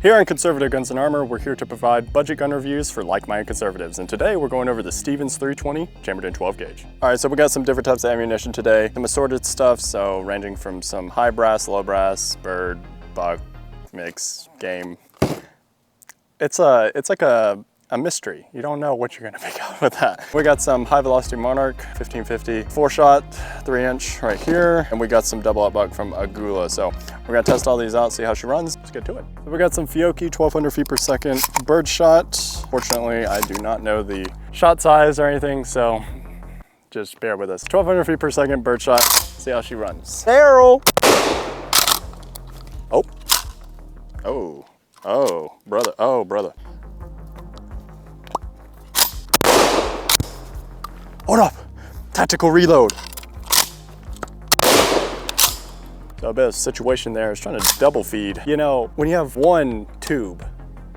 Here on Conservative Guns and Armor, we're here to provide budget gun reviews for like-minded conservatives, and today we're going over the Stevens 320 chambered in 12 gauge. All right, so we got some different types of ammunition today, some assorted stuff, so ranging from some high brass, low brass, bird, buck, mix, game. It's like a mystery. You don't know what you're gonna pick up with that. We got some high velocity Monarch 1550 4-shot 3-inch right here, and we got some double up buck from Agula. So we're gonna test all these out, see how she runs. Let's get to it. So we got some Fiocchi 1200 feet per second bird shot. Fortunately, I do not know the shot size or anything, so just bear with us. 1200 feet per second bird shot. See how she runs. Daryl. Oh, brother. Oh, brother. Hold up, tactical reload. So a bit of situation there is trying to double feed. You know, when you have one tube,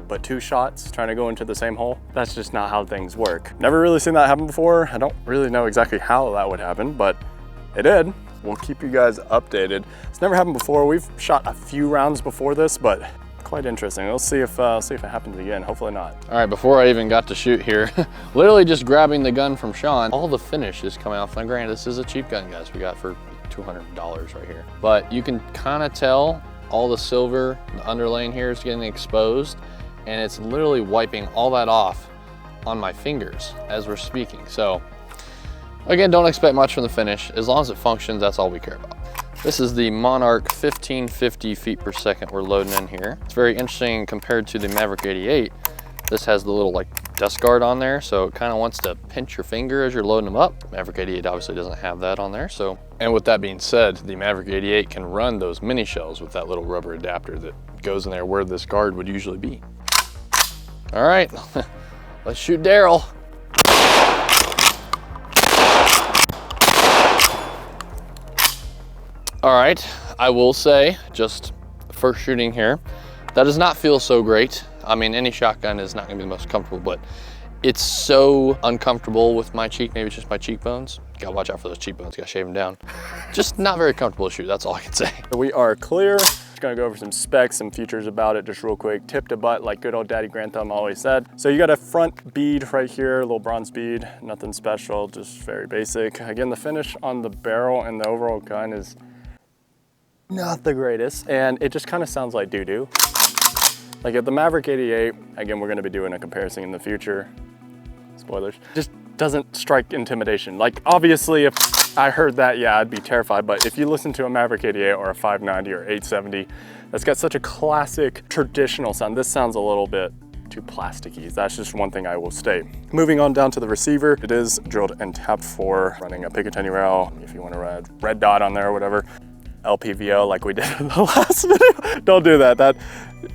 but 2 shots trying to go into the same hole, that's just not how things work. Never really seen that happen before. I don't really know exactly how that would happen, but it did. We'll keep you guys updated. It's never happened before. We've shot a few rounds before this, but quite interesting. We'll see if it happens again. Hopefully not. All right, before I even got to shoot here, literally just grabbing the gun from Sean, all the finish is coming off. Now granted, this is a cheap gun, guys. We got for $200 right here. But you can kind of tell all the silver, the underlaying here is getting exposed, and it's literally wiping all that off on my fingers as we're speaking. So again, don't expect much from the finish. As long as it functions, that's all we care about. This is the Monarch 1550 feet per second we're loading in here. It's very interesting compared to the Maverick 88. This has the little like dust guard on there, so it kind of wants to pinch your finger as you're loading them up. Maverick 88 obviously doesn't have that on there. So, and with that being said, the Maverick 88 can run those mini shells with that little rubber adapter that goes in there where this guard would usually be. All right, let's shoot Daryl. All right, I will say, just first shooting here, that does not feel so great. I mean, any shotgun is not gonna be the most comfortable, but it's so uncomfortable with my cheek, maybe it's just my cheekbones. Gotta watch out for those cheekbones, gotta shave them down. Just not very comfortable to shoot, that's all I can say. We are clear. Just gonna go over some specs, some features about it just real quick. Tip to butt, like good old Daddy Grand Thumb always said. So you got a front bead right here, a little bronze bead, nothing special, just very basic. Again, the finish on the barrel and the overall gun is not the greatest, and it just kind of sounds like doo-doo. Like at the Maverick 88, again, we're gonna be doing a comparison in the future. Spoilers. Just doesn't strike intimidation. Like obviously if I heard that, yeah, I'd be terrified, but if you listen to a Maverick 88 or a 590 or 870, that's got such a classic traditional sound. This sounds a little bit too plasticky. That's just one thing I will state. Moving on down to the receiver, it is drilled and tapped for running a Picatinny rail, if you want to run a red dot on there or whatever. LPVO like we did in the last video. Don't do that.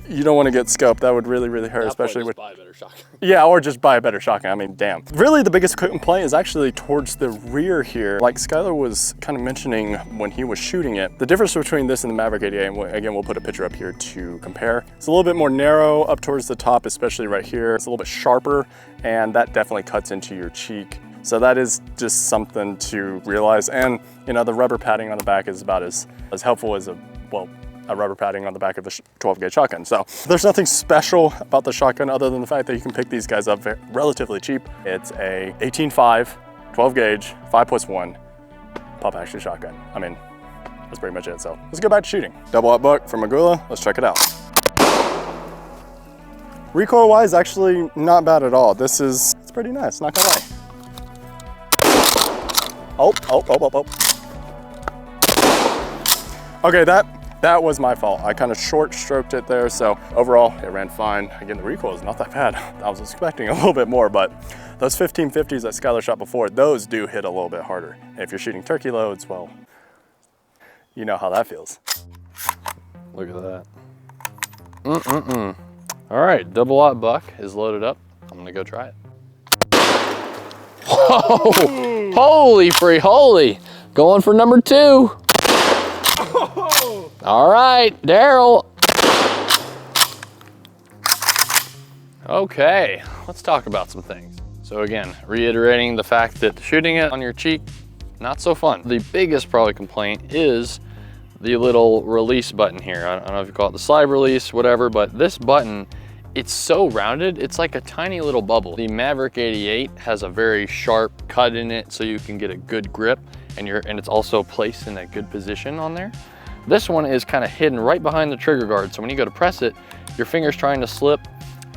You don't want to get scoped. That would really hurt, especially with buy a better shotgun. Yeah, or just buy a better shotgun. I mean, damn. Really, the biggest complaint is actually towards the rear here. Like Skyler was kind of mentioning when he was shooting it, the difference between this and the Maverick 88, and again, we'll put a picture up here to compare. It's a little bit more narrow up towards the top, especially right here. It's a little bit sharper, and that definitely cuts into your cheek. So that is just something to realize. And you know, the rubber padding on the back is about as helpful as a rubber padding on the back of the 12 gauge shotgun. So there's nothing special about the shotgun other than the fact that you can pick these guys up relatively cheap. It's a 18.5, 12 gauge, 5+1 pump action shotgun. I mean, that's pretty much it. So let's go back to shooting. Double up buck from Agula, let's check it out. Recoil wise, actually not bad at all. It's pretty nice, not gonna lie. Oh. Okay, that was my fault. I kind of short stroked it there, so overall it ran fine. Again, the recoil is not that bad. I was expecting a little bit more, but those 1550s that Skyler shot before, those do hit a little bit harder. And if you're shooting turkey loads, well, you know how that feels. Look at that. All right, double aught buck is loaded up. I'm gonna go try it. Whoa, holy free holy. Going for number 2. All right, Daryl. Okay, let's talk about some things. So again, reiterating the fact that shooting it on your cheek, not so fun. The biggest probably complaint is the little release button here. I don't know if you call it the slide release, whatever, but this button, it's so rounded, it's like a tiny little bubble. The Maverick 88 has a very sharp cut in it so you can get a good grip, and it's also placed in a good position on there. This one is kind of hidden right behind the trigger guard, so when you go to press it, your finger's trying to slip,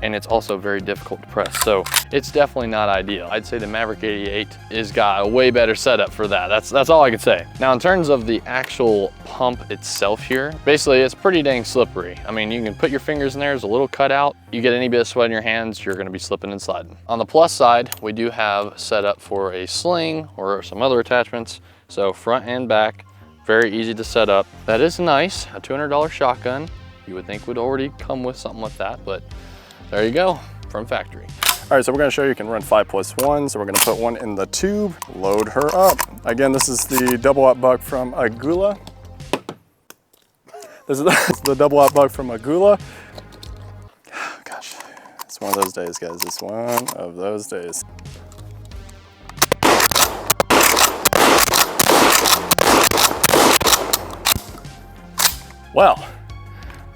and it's also very difficult to press. So it's definitely not ideal. I'd say the Maverick 88 has got a way better setup for that. That's all I can say. Now, in terms of the actual pump itself here, basically it's pretty dang slippery. I mean, you can put your fingers in there, there's a little cutout. You get any bit of sweat in your hands, you're gonna be slipping and sliding. On the plus side, we do have set up for a sling or some other attachments. So front and back, very easy to set up. That is nice, a $200 shotgun. You would think would already come with something like that, but there you go, from factory. All right, so we're gonna show you can run 5+1. So we're gonna put one in the tube, load her up. Again, this is the double aught buck from Agula. This is the double aught buck from Agula. Gosh, it's one of those days, guys. It's one of those days. Well,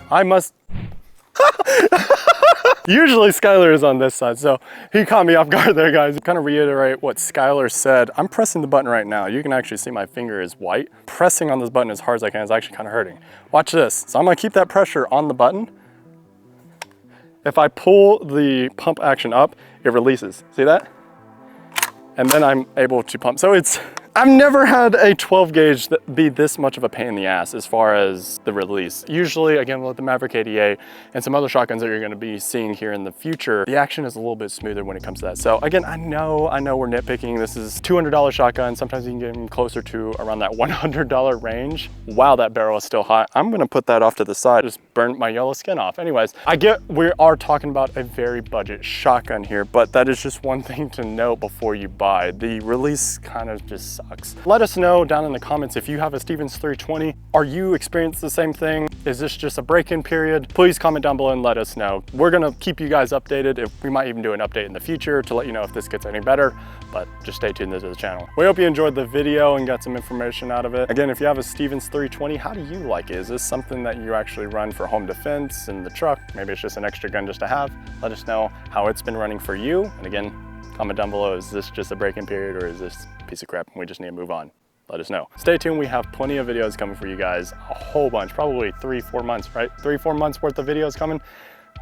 I must, usually Skyler is on this side, so he caught me off guard there, guys. Kind of reiterate what Skyler said. I'm pressing the button right now. You can actually see my finger is white. Pressing on this button as hard as I can is actually kind of hurting. Watch this. So I'm gonna keep that pressure on the button. If I pull the pump action up, it releases. See that? And then I'm able to pump. So I've never had a 12 gauge that be this much of a pain in the ass as far as the release. Usually, again, with the Maverick 88 and some other shotguns that you're gonna be seeing here in the future, the action is a little bit smoother when it comes to that. So again, I know we're nitpicking. This is $200 shotgun. Sometimes you can get them closer to around that $100 range. Wow, that barrel is still hot. I'm gonna put that off to the side. Just burnt my yellow skin off. Anyways, I get we are talking about a very budget shotgun here, but that is just one thing to note before you buy. The release kind of just sucks. Let us know down in the comments if you have a Stevens 320. Are you experiencing the same thing? Is this just a break-in period? Please comment down below and let us know. We're gonna keep you guys updated. We might even do an update in the future to let you know if this gets any better, but just stay tuned to the channel. We hope you enjoyed the video and got some information out of it. Again, if you have a Stevens 320, how do you like it? Is this something that you actually run for home defense in the truck? Maybe it's just an extra gun just to have. Let us know how it's been running for you. And again, comment down below, is this just a break-in period or is this a piece of crap and we just need to move on? Let us know. Stay tuned, we have plenty of videos coming for you guys, a whole bunch, probably 3-4 months, right? 3-4 months worth of videos coming.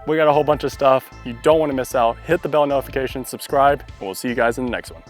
We got a whole bunch of stuff. You don't want to miss out. Hit the bell notification, subscribe, and we'll see you guys in the next one.